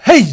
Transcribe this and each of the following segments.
Hey,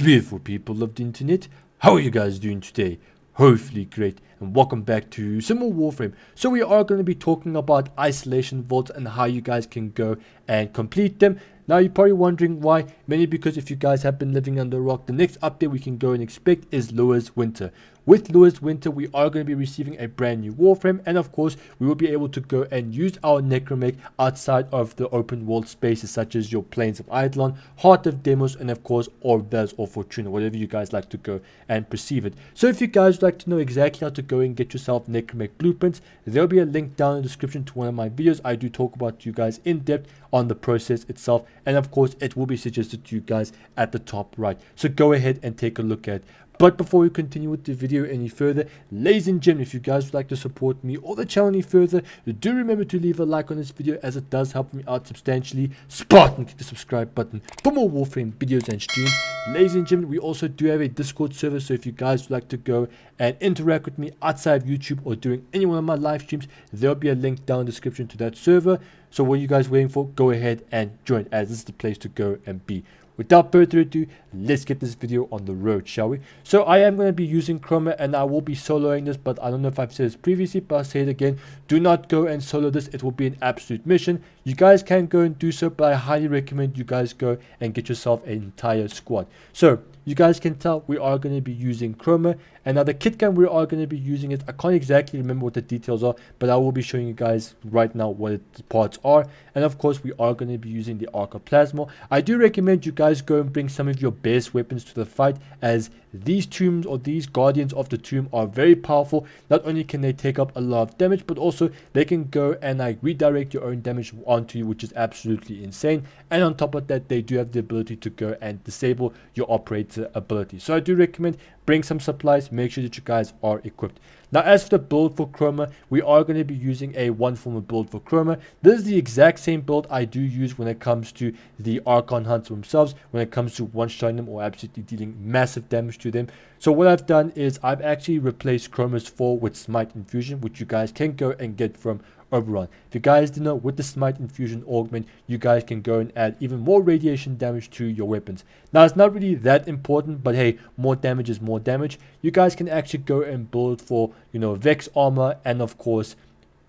beautiful people of the internet, how are you guys doing today? Hopefully great, and welcome back to some more Warframe. So we are going to be talking about isolation vaults and how you guys can go and complete them. Now you're probably wondering why. Mainly because if you guys have been living under a rock, the next update we can go and expect is Lua's Winter. With Lua's Winter, we are going to be receiving a brand new Warframe, and of course, we will be able to go and use our necromech outside of the open world spaces such as your Plains of Eidolon, Heart of Deimos, and of course, Orvez or Fortuna, whatever you guys like to go and perceive it. So if you guys would like to know exactly how to go and get yourself necromech blueprints, there'll be a link down in the description to one of my videos. I do talk about you guys in depth on the process itself, and of course, it will be suggested to you guys at the top right. So go ahead and take a look at it. But before we continue with the video any further, ladies and gentlemen, if you guys would like to support me or the channel any further, do remember to leave a like on this video as it does help me out substantially. Spartan, click the subscribe button for more Warframe videos and streams. Ladies and gentlemen, we also do have a Discord server, so if you guys would like to go and interact with me outside of YouTube or during any one of my live streams, there'll be a link down in the description to that server. So what are you guys waiting for? Go ahead and join, as this is the place to go and be. Without further ado, let's get this video on the road, shall we? So I am going to be using Chroma, and I will be soloing this, but I don't know if I've said this previously, but I'll say it again. Do not go and solo this. It will be an absolute mission. You guys can go and do so, but I highly recommend you guys go and get yourself an entire squad. So you guys can tell we are going to be using Chroma, and now the kit gun we are going to be using it. I can't exactly remember what the details are, but I will be showing you guys right now what the parts are. And of course, we are going to be using the Arc of Plasma. I do recommend you guys go and bring some of your best weapons to the fight, as these tombs or these guardians of the tomb are very powerful. Not only can they take up a lot of damage, but also they can go and redirect your own damage onto you, which is absolutely insane. And on top of that, they do have the ability to go and disable your operator ability. So I do recommend bring some supplies, make sure that you guys are equipped. Now, as for the build for Chroma, we are going to be using a Forma build for Chroma. This is the exact same build I do use when it comes to the Archon Hunts themselves, when it comes to one-shotting them or absolutely dealing massive damage to them. So what I've done is I've actually replaced Chroma's 4 with Smite Infusion, which you guys can go and get from Oberon. If you guys didn't know, with the Smite Infusion augment, you guys can go and add even more radiation damage to your weapons. Now, it's not really that important, but hey, more damage is more damage. You guys can actually go and build for, Vex armor and of course,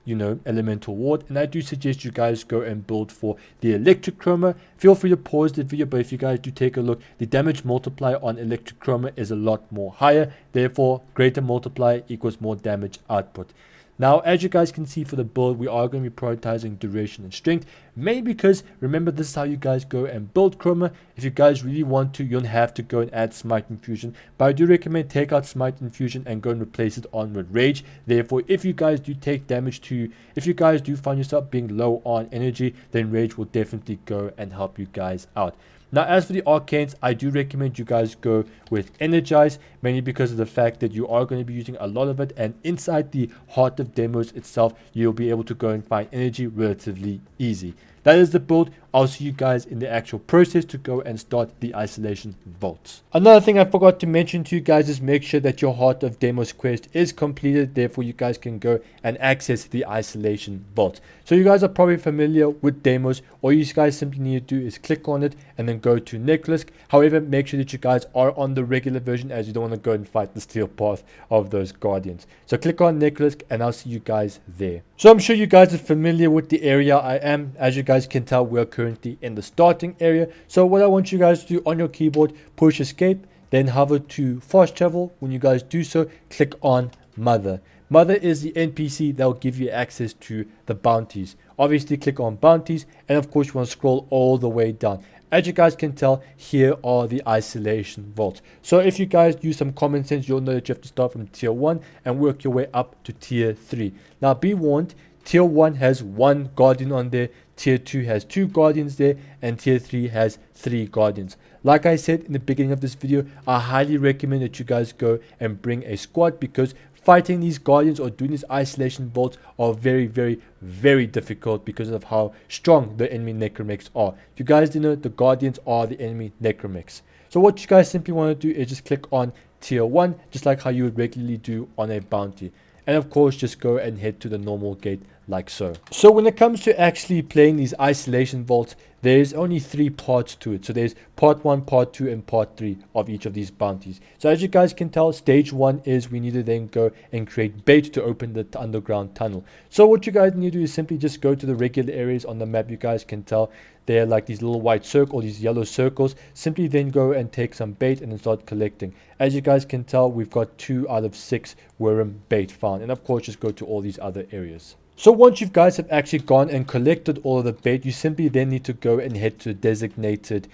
elemental ward. And I do suggest you guys go and build for the electric chroma. Feel free to pause the video, but if you guys do take a look, the damage multiplier on electric chroma is a lot more higher. Therefore, greater multiplier equals more damage output. Now, as you guys can see for the build, we are going to be prioritizing duration and strength, mainly because, remember, this is how you guys go and build Chroma. If you guys really want to, you don't have to go and add Smite Infusion, but I do recommend take out Smite Infusion and go and replace it on with Rage. Therefore, if you guys do take damage if you guys do find yourself being low on energy, then Rage will definitely go and help you guys out. Now, as for the Arcanes, I do recommend you guys go with Energize, mainly because of the fact that you are going to be using a lot of it, and inside the Heart of Deimos itself, you'll be able to go and find energy relatively easy. That is the build. I'll see you guys in the actual process to go and start the isolation vaults. Another thing I forgot to mention to you guys is make sure that your Heart of Deimos quest is completed. Therefore, you guys can go and access the isolation vault. So you guys are probably familiar with Deimos. All you guys simply need to do is click on it and then go to Necromech. However, make sure that you guys are on the regular version, as you don't want to go and fight the steel path of those guardians. So click on Necromech and I'll see you guys there. So I'm sure you guys are familiar with the area I am. As you guys can tell, we're currently in the starting area. So what I want you guys to do on your keyboard, push escape, then hover to fast travel. When you guys do so, click on Mother. Mother is the NPC that will give you access to the bounties. Obviously, click on bounties, and of course you want to scroll all the way down. As you guys can tell, here are the isolation vaults. So if you guys use some common sense, you'll know that you have to start from tier 1 and work your way up to tier 3. Now be warned, tier 1 has 1 guardian on there, tier 2 has 2 guardians there, and tier 3 has 3 guardians. Like I said in the beginning of this video, I highly recommend that you guys go and bring a squad, because fighting these guardians or doing these isolation vaults are very, very, very difficult because of how strong the enemy necromechs are. If you guys didn't know, the guardians are the enemy necromechs. So what you guys simply want to do is just click on tier 1, just like how you would regularly do on a bounty. And of course, just go and head to the normal gate like so. So when it comes to actually playing these isolation vaults, there's only 3 parts to it. So there's part 1, part 2, and part 3 of each of these bounties. So as you guys can tell, stage 1 is we need to then go and create bait to open the underground tunnel. So what you guys need to do is simply just go to the regular areas on the map. You guys can tell they're like these little white circles, these yellow circles. Simply then go and take some bait and then start collecting. As you guys can tell, we've got 2 out of 6 worm bait found. And of course, just go to all these other areas. So once you guys have actually gone and collected all of the bait, you simply then need to go and head to a designated,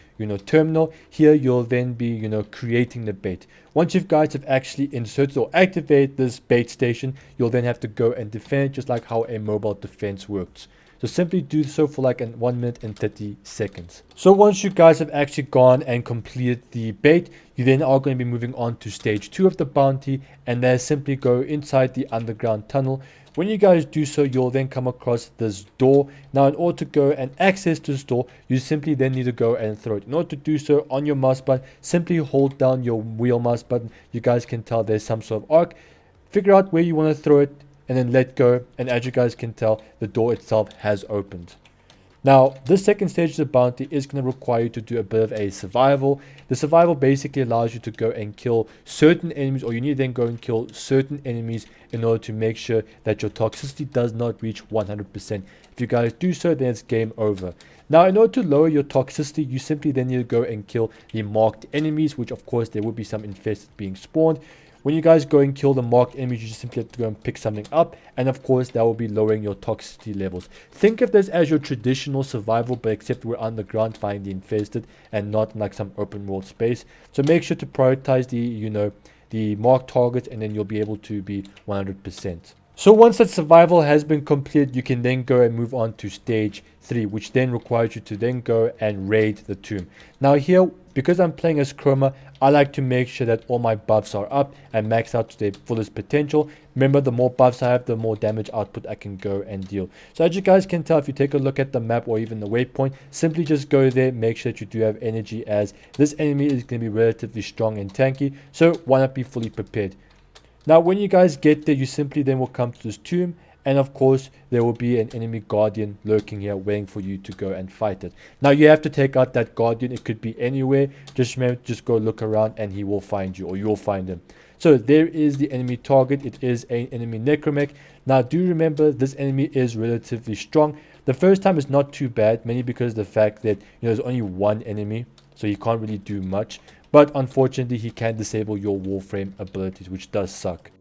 terminal. Here you'll then be, creating the bait. Once you guys have actually inserted or activated this bait station, you'll then have to go and defend, just like how a mobile defense works. So simply do so for like 1 minute and 30 seconds. So once you guys have actually gone and completed the bait, you then are going to be moving on to stage 2 of the bounty, and then simply go inside the underground tunnel. When you guys do so, you'll then come across this door. Now, in order to go and access this door, you simply then need to go and throw it. In order to do so, on your mouse button, simply hold down your wheel mouse button. You guys can tell there's some sort of arc. Figure out where you want to throw it, and then let go. And as you guys can tell, the door itself has opened. Now, this second stage of the bounty is going to require you to do a bit of a survival. The survival basically allows you to go and kill certain enemies, or you need to then go and kill certain enemies in order to make sure that your toxicity does not reach 100%. If you guys do so, then it's game over. Now, in order to lower your toxicity, you simply then need to go and kill the marked enemies, which of course there will be some infested being spawned. When you guys go and kill the marked enemies, you just simply have to go and pick something up, and of course that will be lowering your toxicity levels. Think of this as your traditional survival, but except we're underground fighting the infested and not like some open world space. So make sure to prioritize the marked targets, and then you'll be able to be 100%. So once that survival has been completed, you can then go and move on to stage 3, which then requires you to then go and raid the tomb. Now here, because I'm playing as Chroma, I like to make sure that all my buffs are up and maxed out to their fullest potential. Remember, the more buffs I have, the more damage output I can go and deal. So as you guys can tell, if you take a look at the map or even the waypoint, simply just go there, make sure that you do have energy, as this enemy is going to be relatively strong and tanky. So why not be fully prepared? Now, when you guys get there, you simply then will come to this tomb, and of course there will be an enemy guardian lurking here waiting for you to go and fight it. Now you have to take out that guardian. It could be anywhere. Just remember, just go look around and he will find you, or you'll find him. So there is the enemy target. It is an enemy necromech. Now do remember, this enemy is relatively strong. The first time is not too bad, mainly because of the fact that there's only one enemy, so he can't really do much. But unfortunately, he can disable your Warframe abilities, which does suck.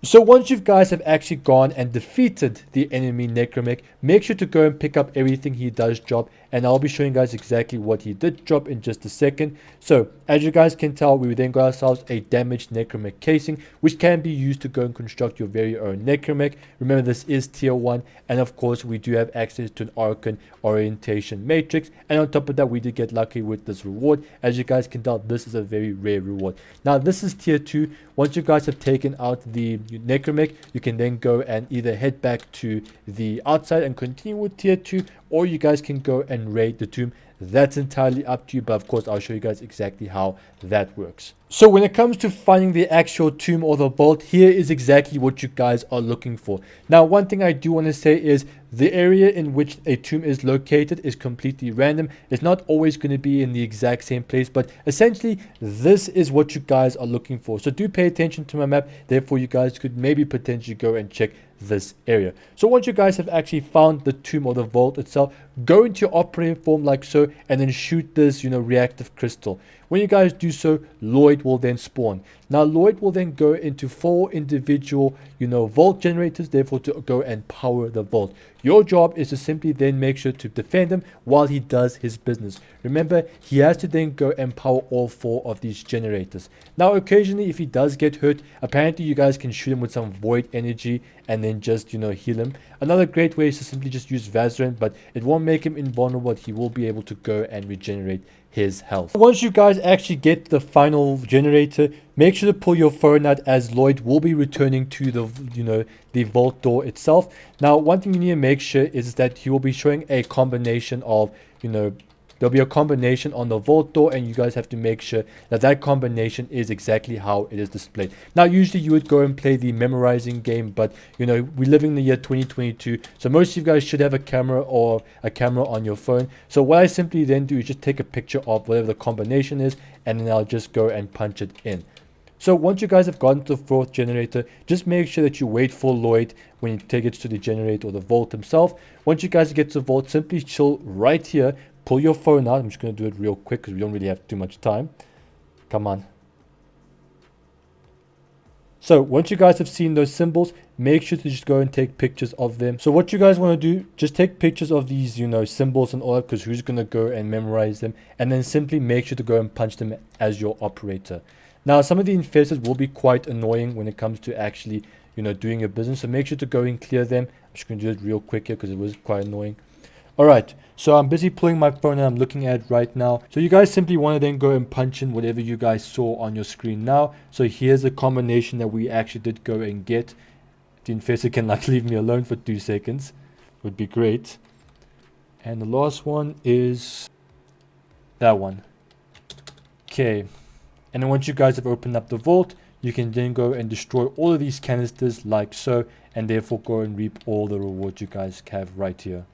So once you guys have actually gone and defeated the enemy necromech, make sure to go and pick up everything he does drop, and I'll be showing you guys exactly what he did drop in just a second. So as you guys can tell, we then got ourselves a damaged necromech casing, which can be used to go and construct your very own necromech. Remember, this is tier 1, and of course we do have access to an Archon orientation matrix, and on top of that we did get lucky with this reward. As you guys can tell, this is a very rare reward. Now this is tier 2. Once you guys have taken out the necromech, you can then go and either head back to the outside and continue with tier 2, or you guys can go and raid the tomb. That's entirely up to you, but of course I'll show you guys exactly how that works. So when it comes to finding the actual tomb or the vault, here is exactly what you guys are looking for. Now, one thing I do want to say is the area in which a tomb is located is completely random. It's not always going to be in the exact same place, but essentially this is what you guys are looking for. So do pay attention to my map. Therefore, you guys could maybe potentially go and check this area. So once you guys have actually found the tomb or the vault itself, go into your operating form like so, and then shoot this reactive crystal. When you guys do so, Lloyd will then spawn. Now Lloyd will then go into 4 individual vault generators, therefore to go and power the vault. Your job is to simply then make sure to defend him while he does his business. Remember, he has to then go and power all 4 of these generators. Now occasionally, if he does get hurt, apparently you guys can shoot him with some void energy and then just heal him. Another great way is to simply just use Vazarin, but it won't make him invulnerable. He will be able to go and regenerate his health. Once you guys actually get the final generator, make sure to pull your phone out, as Lloyd will be returning to the the vault door itself. Now, one thing you need to make sure is that he will be showing a combination of, there'll be a combination on the vault door, and you guys have to make sure that that combination is exactly how it is displayed. Now, usually you would go and play the memorizing game, but we live in the year 2022, so most of you guys should have a camera on your phone. So what I simply then do is just take a picture of whatever the combination is, and then I'll just go and punch it in. So once you guys have gotten to the fourth generator, just make sure that you wait for Lloyd when you take it to the generator or the vault himself. Once you guys get to the vault, simply chill right here. Pull your phone out. I'm just going to do it real quick because we don't really have too much time. Come on. So once you guys have seen those symbols, make sure to just go and take pictures of them. So what you guys want to do, just take pictures of these, symbols and all that, because who's going to go and memorize them, and then simply make sure to go and punch them as your operator. Now, some of the infestors will be quite annoying when it comes to actually, doing your business. So make sure to go and clear them. I'm just going to do it real quick here because it was quite annoying. Alright, so I'm busy pulling my phone and I'm looking at it right now. So you guys simply want to then go and punch in whatever you guys saw on your screen now. So here's a combination that we actually did go and get. The infestor can leave me alone for 2 seconds. Would be great. And the last one is that one. Okay. And then once you guys have opened up the vault, you can then go and destroy all of these canisters like so. And therefore go and reap all the rewards you guys have right here.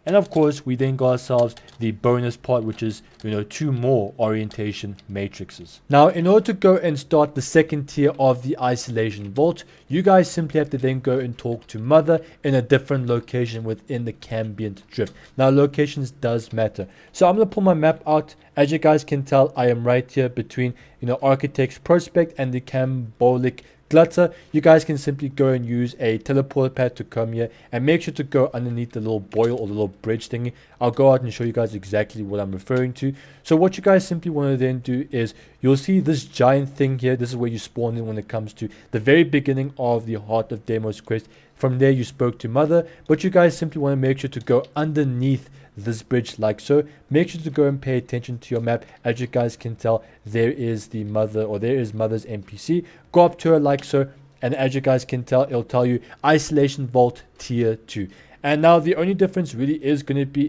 And of course, we then got ourselves the bonus part, which is, 2 more orientation matrices. Now, in order to go and start the second tier of the isolation vault, you guys simply have to then go and talk to Mother in a different location within the Cambient Drift. Now, locations does matter. So I'm going to pull my map out. As you guys can tell, I am right here between, Architect's Prospect and the Cambolic Glutter. You guys can simply go and use a teleport pad to come here and make sure to go underneath the little boil or the little bridge thingy. I'll go out and show you guys exactly what I'm referring to. So what you guys simply want to then do is, you'll see this giant thing here. This is where you spawn in when it comes to the very beginning of the Heart of Deimos quest. From there you spoke to Mother, but you guys simply want to make sure to go underneath this bridge like so. Make sure to go and pay attention to your map. As you guys can tell, there is the Mother, or there is Mother's NPC. Go up to her like so, and as you guys can tell, it'll tell you Isolation Vault Tier 2. And now the only difference really is going to be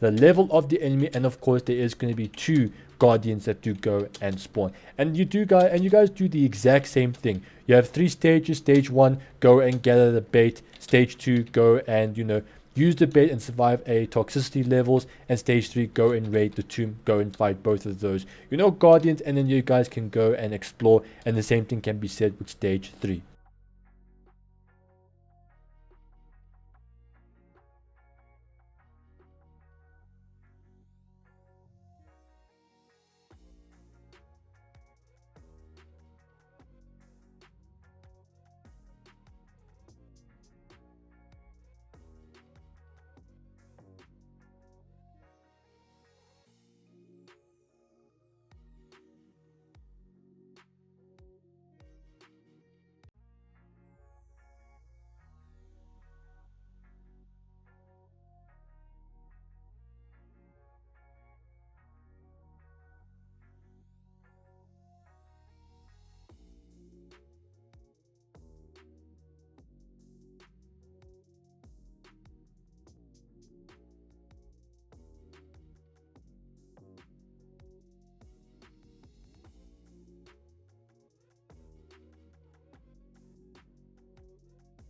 the level of the enemy, and of course there is going to be 2 guardians that do go and spawn. And you guys do the exact same thing. You have 3 stages. Stage 1, go and gather the bait. Stage 2, go and use the bait and survive a toxicity levels. And stage 3, go and raid the tomb. Go and fight both of those guardians, and then you guys can go and explore. And the same thing can be said with stage 3.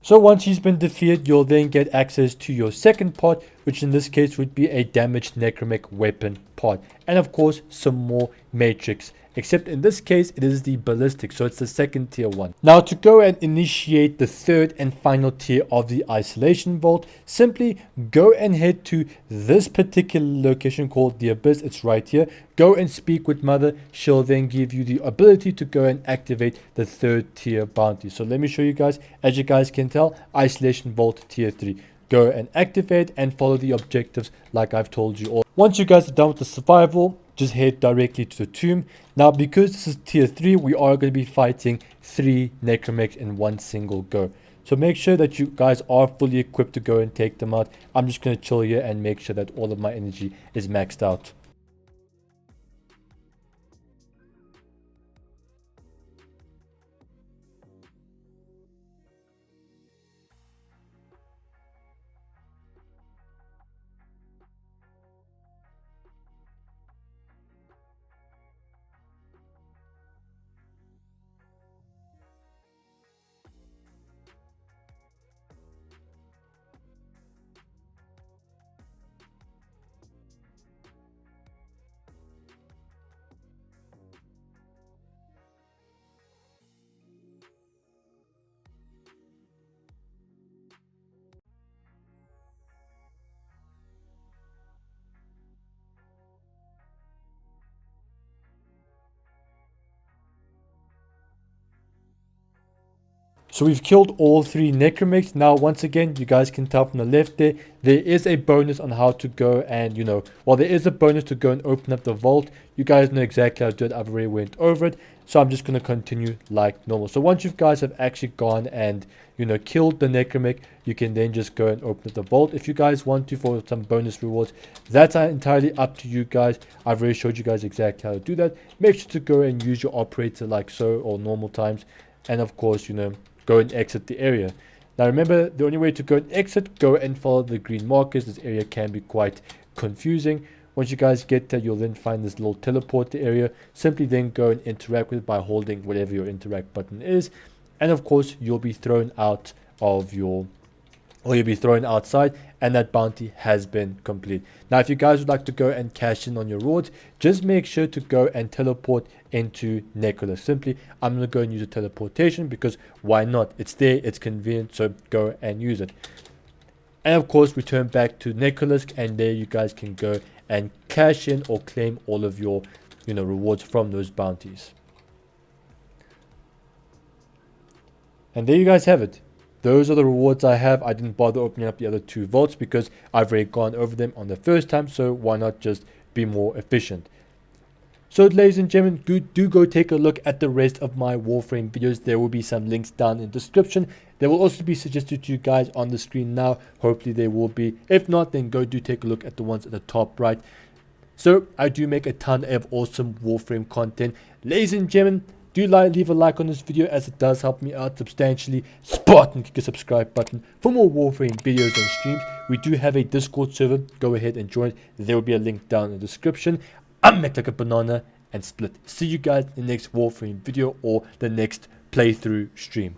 So once he's been defeated, you'll then get access to your second part, which in this case would be a damaged necromech weapon part, and of course some more matrix, except in this case it is the ballistic, so it's the second tier one. Now to go and initiate the third and final tier of the isolation vault, simply go and head to this particular location called the Abyss. It's right here. Go and speak with Mother. She'll then give you the ability to go and activate the third tier bounty. So let me show you guys. As you guys can tell, isolation vault tier 3. Go and activate and follow the objectives like I've told you all. Once you guys are done with the survival, just head directly to the tomb. Now because this is tier 3, we are going to be fighting 3 necromechs in one single go. So make sure that you guys are fully equipped to go and take them out. I'm just going to chill here and make sure that all of my energy is maxed out. So we've killed all 3 necromechs. Now once again, you guys can tell from the left there is a bonus on how to go and, well, there is a bonus to go and open up the vault. You guys know exactly how to do it. I've already went over it, so I'm just going to continue like normal. So once you guys have actually gone and killed the necromech, you can then just go and open up the vault. If you guys want to for some bonus rewards, that's entirely up to you guys. I've already showed you guys exactly how to do that. Make sure to go and use your operator like so, or normal times, and of course go and exit the area. Now remember, the only way to go and exit, go and follow the green markers. This area can be quite confusing. Once you guys get there, you'll then find this little teleport area. Simply then go and interact with it by holding whatever your interact button is, and of course you'll be thrown out of your, or you'll be thrown outside, and that bounty has been complete. Now if you guys would like to go and cash in on your rewards, just make sure to go and teleport into Necromech. Simply, I'm going to go and use a teleportation because why not? It's there, it's convenient, so go and use it. And of course return back to Necromech, and there you guys can go and cash in or claim all of your rewards from those bounties. And there you guys have it. Those are the rewards I have. I didn't bother opening up the other 2 vaults because I've already gone over them on the first time, so why not just be more efficient? So ladies and gentlemen, do go take a look at the rest of my Warframe videos. There will be some links down in the description. There will also be suggested to you guys on the screen now. Hopefully they will be. If not, then do take a look at the ones at the top right. So I do make a ton of awesome Warframe content. Ladies and gentlemen, do leave a like on this video as it does help me out substantially. Spartan, click the subscribe button for more Warframe videos and streams. We do have a Discord server. Go ahead and join. There will be a link down in the description. I'm Mech like a banana and split. See you guys in the next Warframe video or the next playthrough stream.